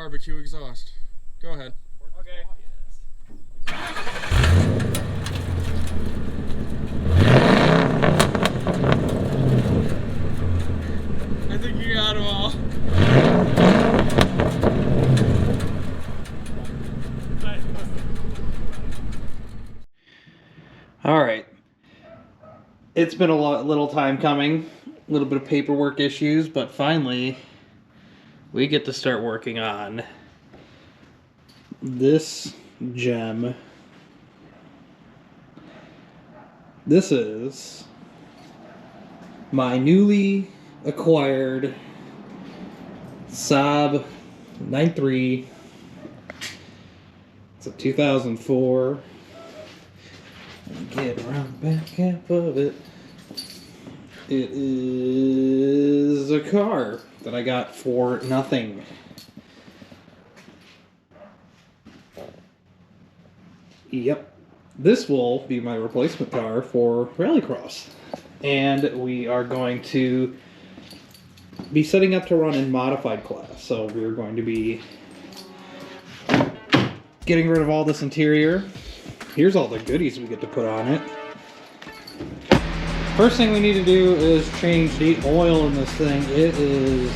barbecue exhaust. Go ahead. Okay. I think you got them all. Alright. It's been a little time coming. A little bit of paperwork issues, but finally we get to start working on this gem. This is my newly acquired SAAB 93. It's a 2004. Get around the back half of it. It is a car that I got for nothing. Yep. This will be my replacement car for Rallycross. And we are going to be setting up to run in modified class. So we're going to be getting rid of all this interior. Here's all the goodies we get to put on it. First thing we need to do is change the oil in this thing. It is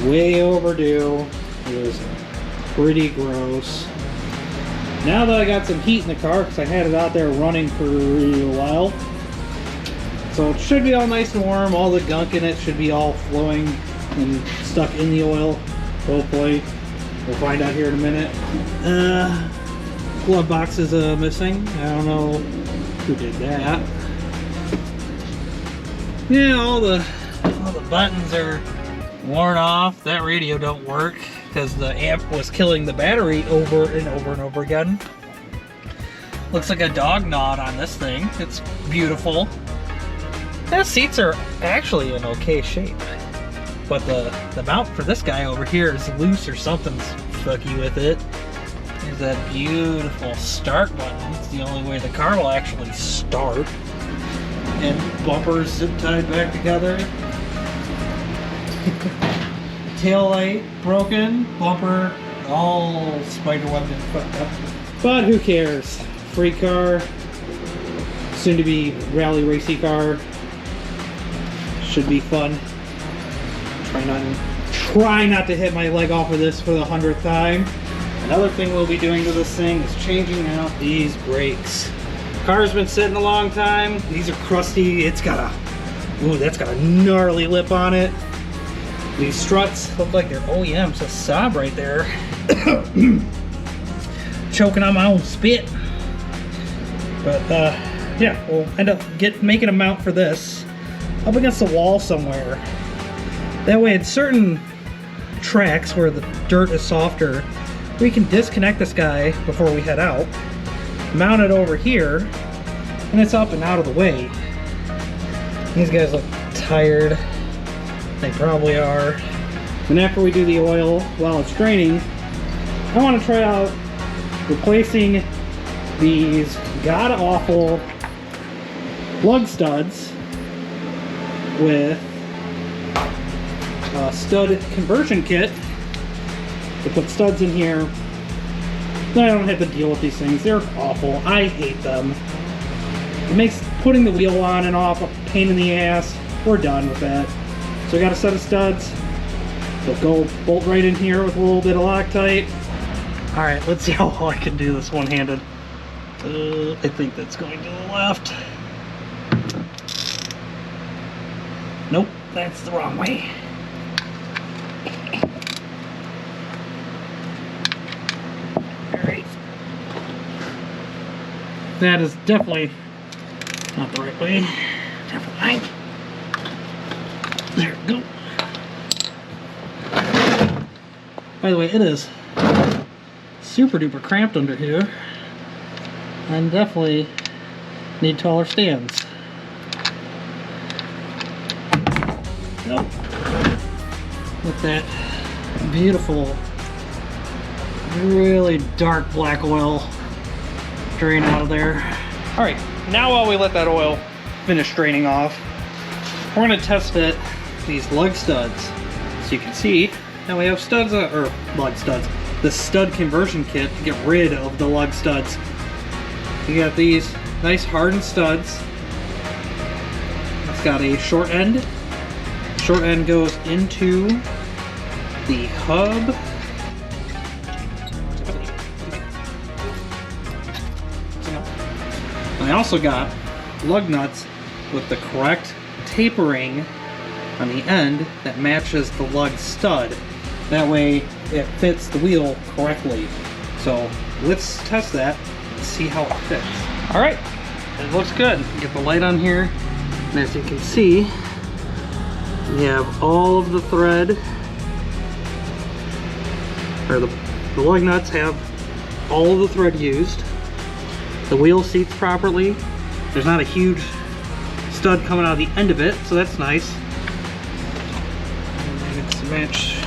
way overdue. It is pretty gross. Now that I got some heat in the car, because I had it out there running for a while, so it should be all nice and warm. All the gunk in it should be all flowing and stuck in the oil, hopefully. We'll find out here in a minute. Glove box is missing. I don't know who did that. Yeah, all the buttons are worn off. That radio don't work because the amp was killing the battery over and over and over again. Looks like a dog knot on this thing. It's beautiful. The seats are actually in okay shape, but the mount for this guy over here is loose or something's fucky with it. There's that beautiful start button. It's the only way the car will actually start. And bumpers zip tied back together. Tail light broken. Bumper all spiderwebbed and fucked up. But who cares? Free car. Soon to be rally racy car. Should be fun. Try not to hit my leg off of this for the 100th time. Another thing we'll be doing to this thing is changing out these brakes. Car's been sitting a long time. These are crusty. It's got a, ooh, that's got a gnarly lip on it. These struts look like they're OEM. It's a SAAB right there. Choking on my own spit. But yeah, we'll end up making a mount for this up against the wall somewhere. That way, in certain tracks where the dirt is softer, we can disconnect this guy before we head out, mount it over here, and it's up and out of the way. These guys look tired. They probably are. And after we do the oil while it's draining, I want to try out replacing these god-awful lug studs with a stud conversion kit to put studs in here. Then I don't have to deal with these things. They're awful. I hate them. It makes putting the wheel on and off a pain in the ass. We're done with that. So I got a set of studs. They'll go bolt right in here with a little bit of Loctite. Alright, let's see how well I can do this one-handed. I think that's going to the left. Nope, that's the wrong way. Alright. That is definitely not the right way. Definitely. There we go. By the way, it is super duper cramped under here. And definitely need taller stands. Nope. With that beautiful, really dark black oil drain out of there. Alright, now while we let that oil finish draining off, we're going to test fit these lug studs. So you can see Now we have studs, or lug studs. The stud conversion kit to get rid of the lug studs. You got these nice hardened studs. It's got a short end. Short end goes into the hub. And I also got lug nuts with the correct tapering on the end that matches the lug stud. That way it fits the wheel correctly. So let's test that and see how it fits. All right, it looks good. Get the light on here, and as you can see, we have all of the thread, or the lug nuts have all of the thread used. The wheel seats properly. There's not a huge stud coming out of the end of it, so that's nice. And it's matched.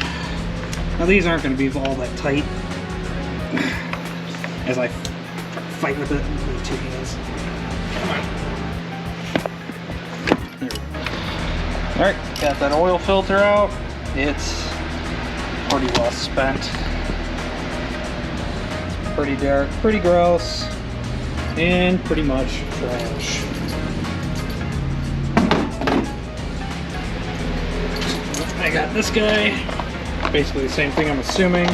Now these aren't going to be all that tight as I fight with it with two hands. Come on. There we go. Alright, got that oil filter out. It's pretty well spent. Pretty dark, pretty gross, and pretty much trash. I got this guy. Basically the same thing, I'm assuming.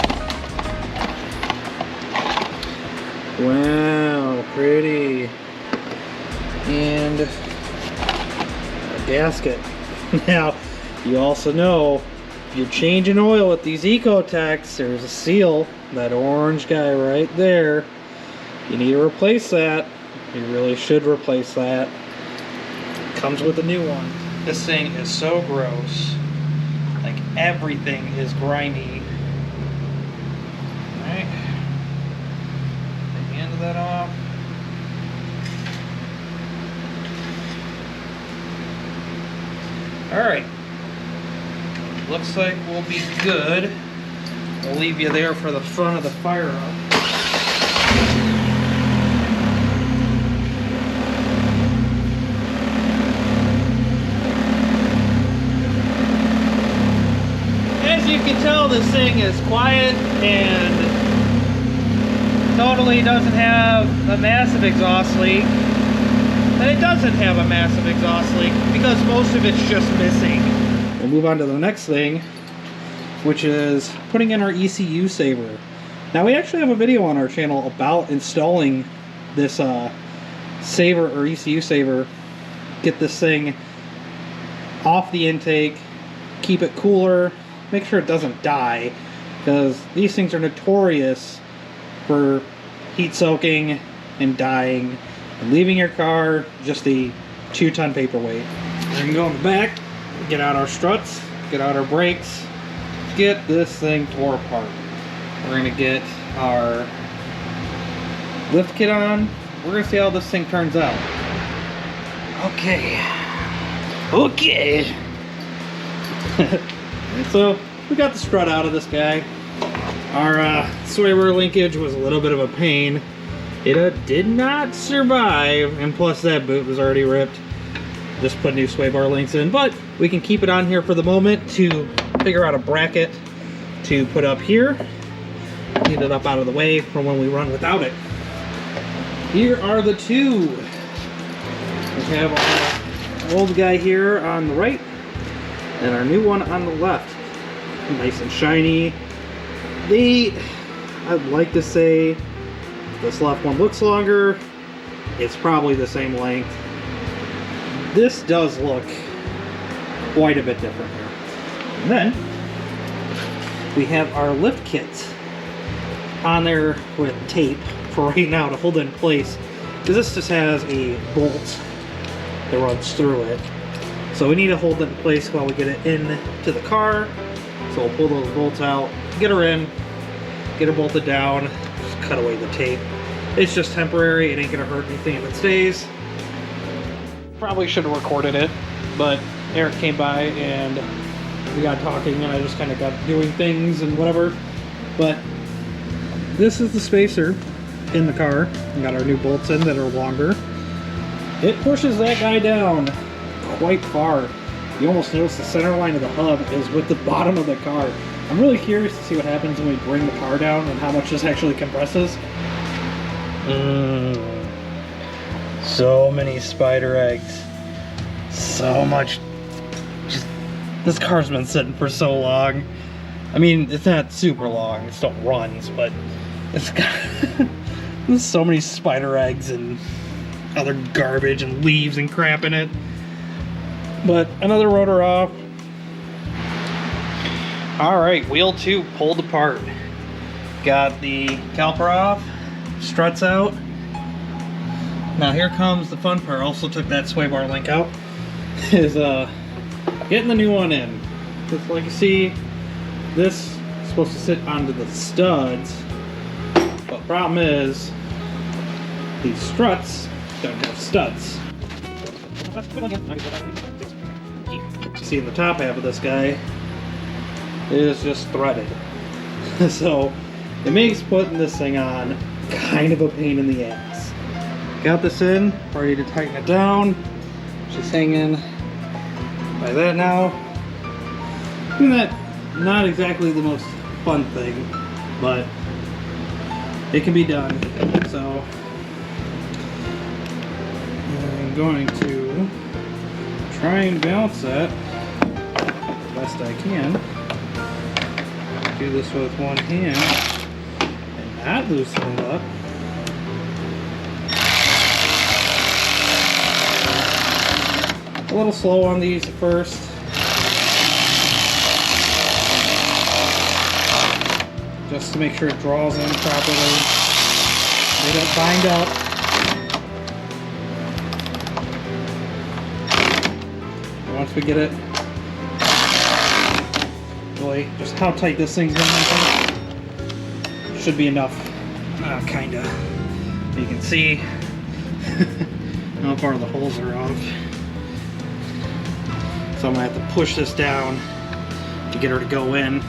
Wow, pretty. And a gasket. Now, you also know, if you're changing oil with these Ecotechs, there's a seal, that orange guy right there. You need to replace that. You really should replace that. Comes with a new one. This thing is so gross. Like, everything is grimy. Alright. Take the end of that off. Alright. Looks like we'll be good. We'll leave you there for the fun of the fire up. As you can tell, this thing is quiet and totally doesn't have a massive exhaust leak. And it doesn't have a massive exhaust leak because most of it's just missing. We'll move on to the next thing, which is putting in our Ecu Saver. Now we actually have a video on our channel about installing this Saver or Ecu Saver. Get this thing off the intake, keep it cooler, make sure it doesn't die, because these things are notorious for heat soaking and dying and leaving your car just a 2-ton paperweight. We're gonna go in the back, get out our struts, get out our brakes, get this thing tore apart. We're gonna get our lift kit on. We're gonna see how this thing turns out. Okay. So we got the strut out of this guy. Our sway bar linkage was a little bit of a pain. It did not survive, and plus that boot was already ripped. Just put new sway bar links in, but we can keep it on here for the moment to figure out a bracket to put up here. Get it up out of the way for when we run without it. Here are the two. We have our old guy here on the right and our new one on the left. Nice and shiny. I'd like to say this left one looks longer. It's probably the same length. This does look quite a bit different here. And then we have our lift kits on there with tape for right now to hold it in place, because this just has a bolt that runs through it. So we need to hold it in place while we get it into the car. So we'll pull those bolts out, get her in, get her bolted down, just cut away the tape. It's just temporary, it ain't gonna hurt anything if it stays. Probably should have recorded it, but Eric came by and we got talking and I just kind of got doing things and whatever. But this is the spacer in the car. We got our new bolts in that are longer. It pushes that guy down quite far. you almost notice the center line of the hub is with the bottom of the car. I'm really curious to see what happens when we bring the car down and how much this actually compresses. So many spider eggs. So much. Just, this car's been sitting for so long. I mean, it's not super long, it still runs, but it's got there's so many spider eggs and other garbage and leaves and crap in it. But another rotor off. Alright, wheel 2 pulled apart. Got the caliper off, struts out. Now here comes the fun part. Also took that sway bar link out. Is getting the new one in. Just like you see, this is supposed to sit onto the studs. But the problem is, these struts don't have studs. You see in the top half of this guy is just threaded. So it makes putting this thing on kind of a pain in the ass. Got this in, ready to tighten it down. She's hanging by that now. And that, not exactly the most fun thing, but it can be done. So I'm going to try and balance that the best I can. Do this with one hand and not loosen it up. A little slow on these at first. Just to make sure it draws in properly. They don't bind up. And once we get it, really, just how tight this thing's in, I think, should be enough. Kinda. You can see how far the holes are off. So I'm gonna have to push this down to get her to go in.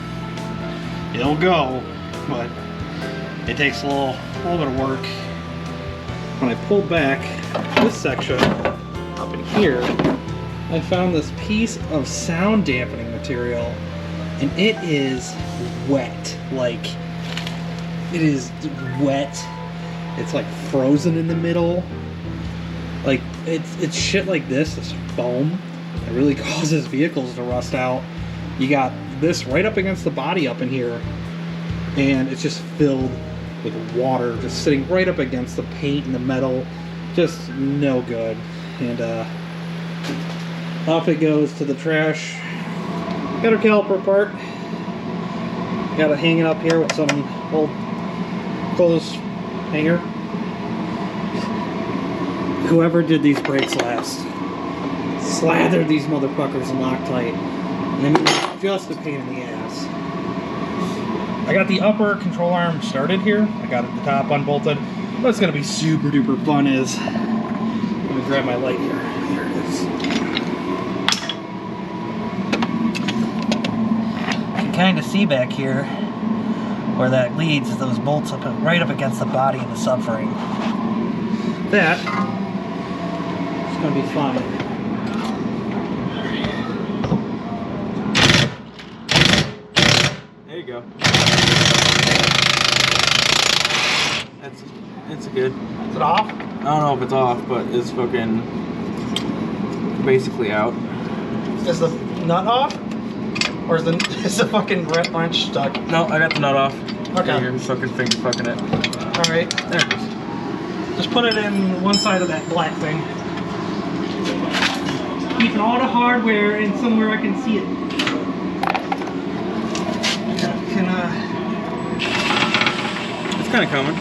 It'll go, but it takes a little bit of work. When I pulled back this section up in here, I found this piece of sound dampening material, and it is wet. Like, it is wet. It's like frozen in the middle. Like, it's shit like this foam. It really causes vehicles to rust out. You got this right up against the body up in here, and it's just filled with water, just sitting right up against the paint and the metal. Just no good. And off it goes to the trash. Got our caliper apart. Got it hanging up here with some old clothes hanger. Whoever did these brakes last slathered these motherfuckers in Loctite, and it was just a pain in the ass. I got the upper control arm started here. I got the top unbolted. What's gonna be super duper fun is, let me grab my light here. There it is. You can kind of see back here where that leads is those bolts up right up against the body of the subframe. That is gonna be fun. There you go. It's good. Is it off? I don't know if it's off, but it's fucking basically out. Is the nut off? Or is the fucking wrench stuck? No, I got the nut off. Okay. You're fucking finger fucking it. Alright. There it is. Just put it in one side of that black thing. Keeping all the hardware in somewhere I can see it. It's kind of coming.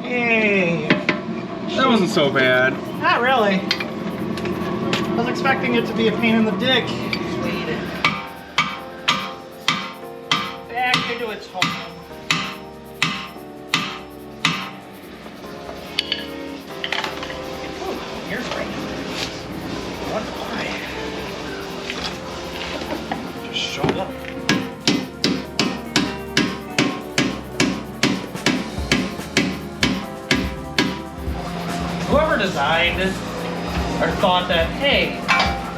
Hey! That wasn't so bad. Not really. I was expecting it to be a pain in the dick. Back into its home. Ooh, here's right. What? Why? Just showed up. whoever designed or thought that, hey,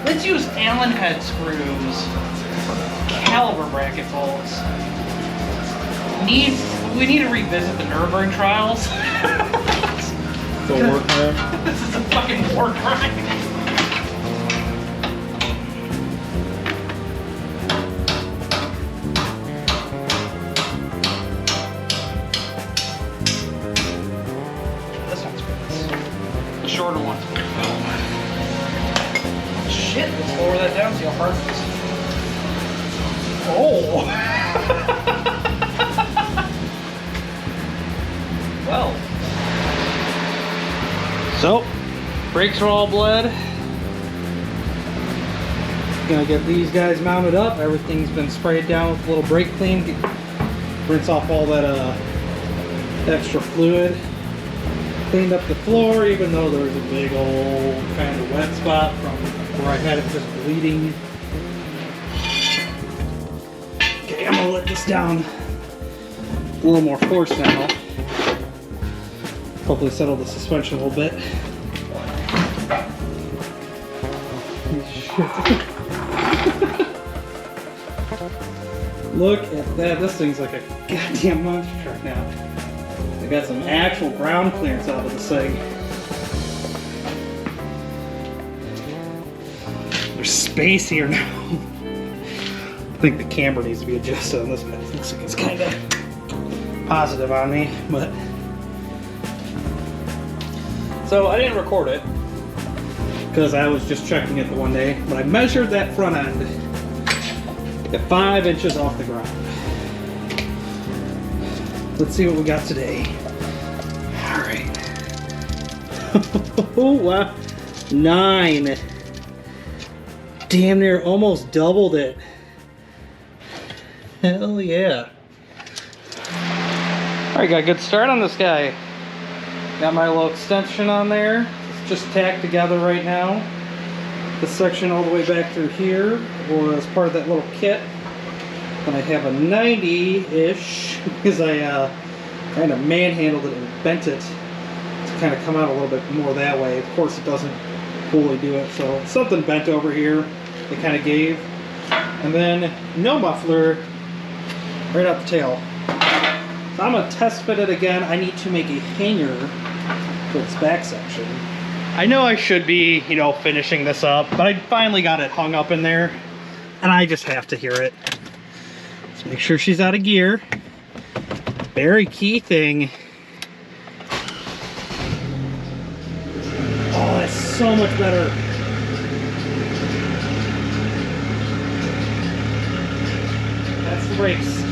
let's use Allen head screws, caliber bracket bolts. We need to revisit the Nuremberg trials. It's a war crime. This is a fucking war crime. This one's good. The shorter one's good. Shit, let's lower that down, see how hard it is. Oh! Well. So, brakes are all bled. Gonna get these guys mounted up. Everything's been sprayed down with a little brake clean. Rinse off all that extra fluid. Cleaned up the floor, even though there was a big old kind of wet spot from where I had it just bleeding. Okay, I'm gonna let this down a little more force now. Hopefully settle the suspension a little bit. Look at that. This thing's like a goddamn monster truck now. I got some actual ground clearance out of this thing. There's space here now. I think the camber needs to be adjusted on this, but it looks like it's kind of positive on me, but so I didn't record it because I was just checking it the one day, but I measured that front end at 5 inches off the ground. Let's see what we got today. All right. Oh wow, 9. Damn near almost doubled it. Hell yeah. All right, got a good start on this guy. Got my little extension on there. It's just tacked together right now. This section all the way back through here was part of that little kit. And I have a 90-ish because I kind of manhandled it and bent it to kind of come out a little bit more that way. Of course, it doesn't fully do it, so something bent over here. It kind of gave. And then no muffler right out the tail. So I'm going to test fit it again. I need to make a hanger for its back section. I know I should be, you know, finishing this up, but I finally got it hung up in there, and I just have to hear it. Let's make sure she's out of gear. Very key thing. Oh, that's so much better. That's the brakes.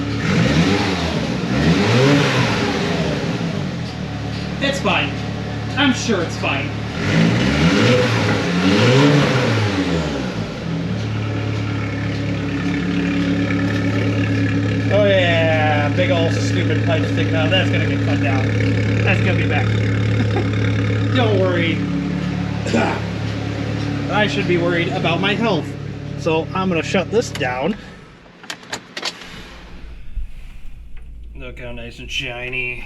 It's fine. I'm sure it's fine. Oh yeah, big old stupid pipe sticking out. That's gonna get cut down. That's gonna be back. Don't worry. I should be worried about my health. So I'm gonna shut this down. Look how nice and shiny.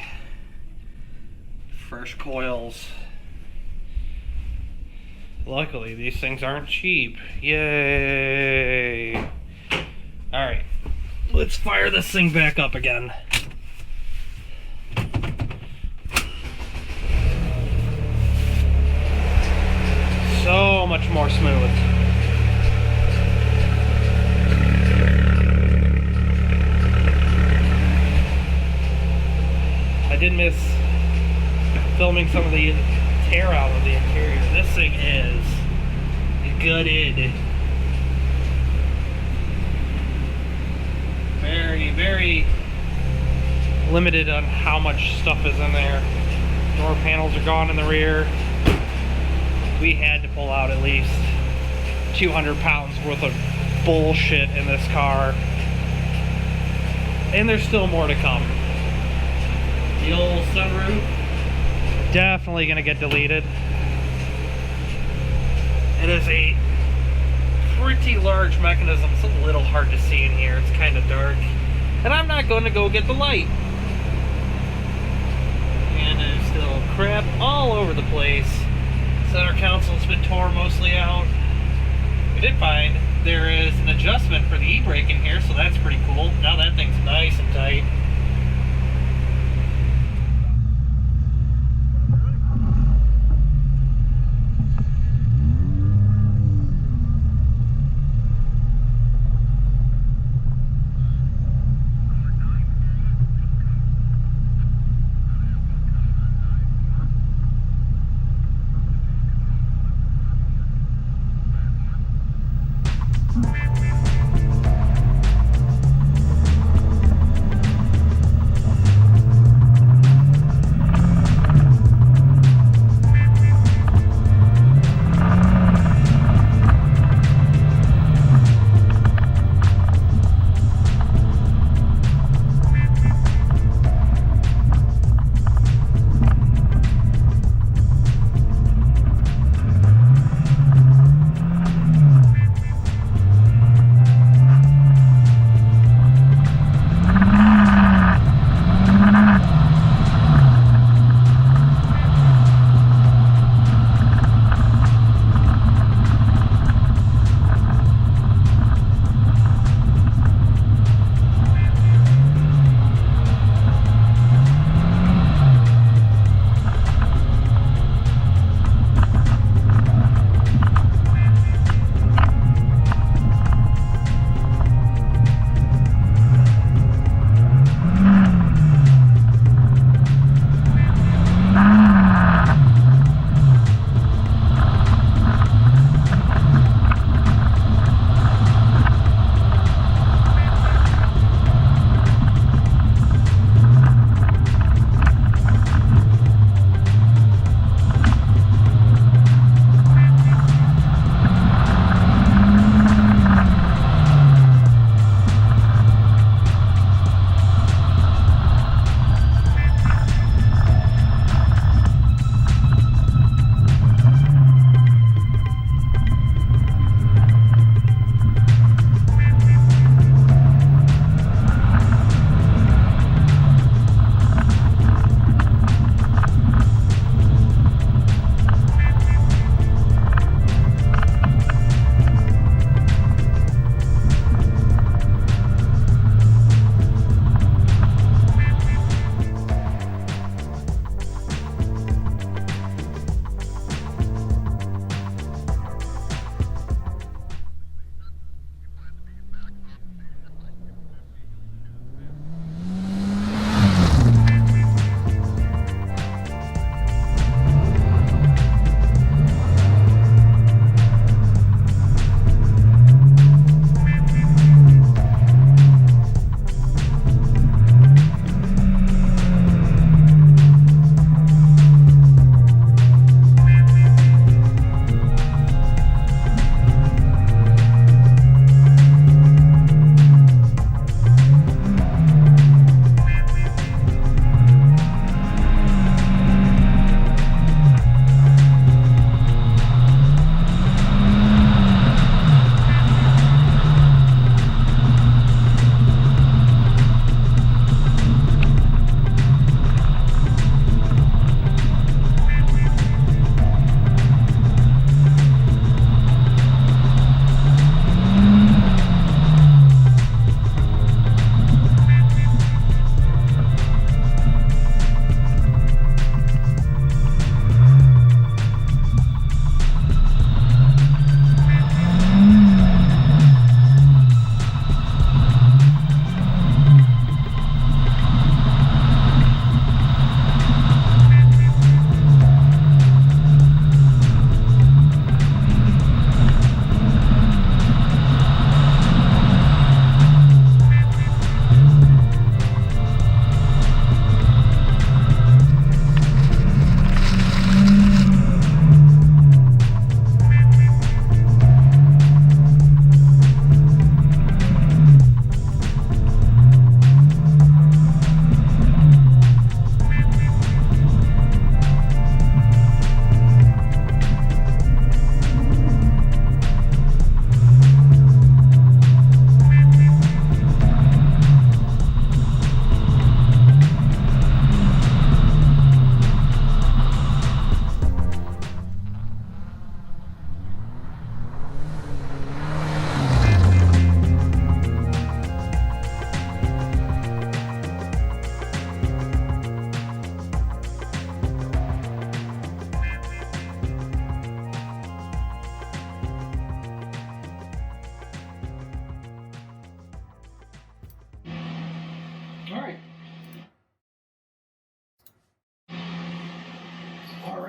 Fresh coils. Luckily, these things aren't cheap. Yay! Alright, let's fire this thing back up again. So much more smooth. I did miss filming some of the tear out of the interior. This thing is gutted. Very, very limited on how much stuff is in there. Door panels are gone in the rear. We had to pull out at least 200 pounds worth of bullshit in this car. And there's still more to come. The old sunroof, definitely gonna get deleted. It is a pretty large mechanism. It's a little hard to see in here. It's kind of dark. And I'm not going to go get the light. And there's still crap all over the place. Center console's been torn mostly out. We did find there is an adjustment for the e-brake in here, so that's pretty cool. Now that thing's nice and tight.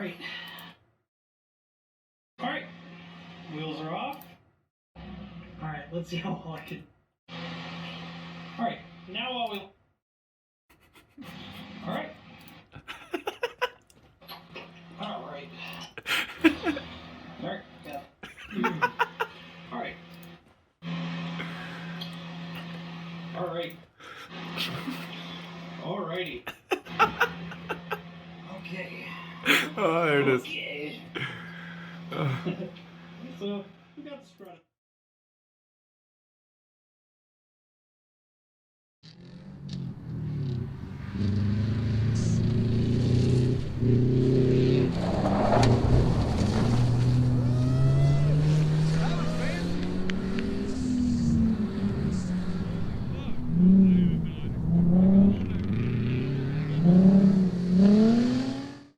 right. All right. Wheels are off. All right, let's see how well I can. All right, now I will. All right. All right. All right. Yeah. All right. All right. All righty. Okay. Oh, there it is. Okay. So we got the strut.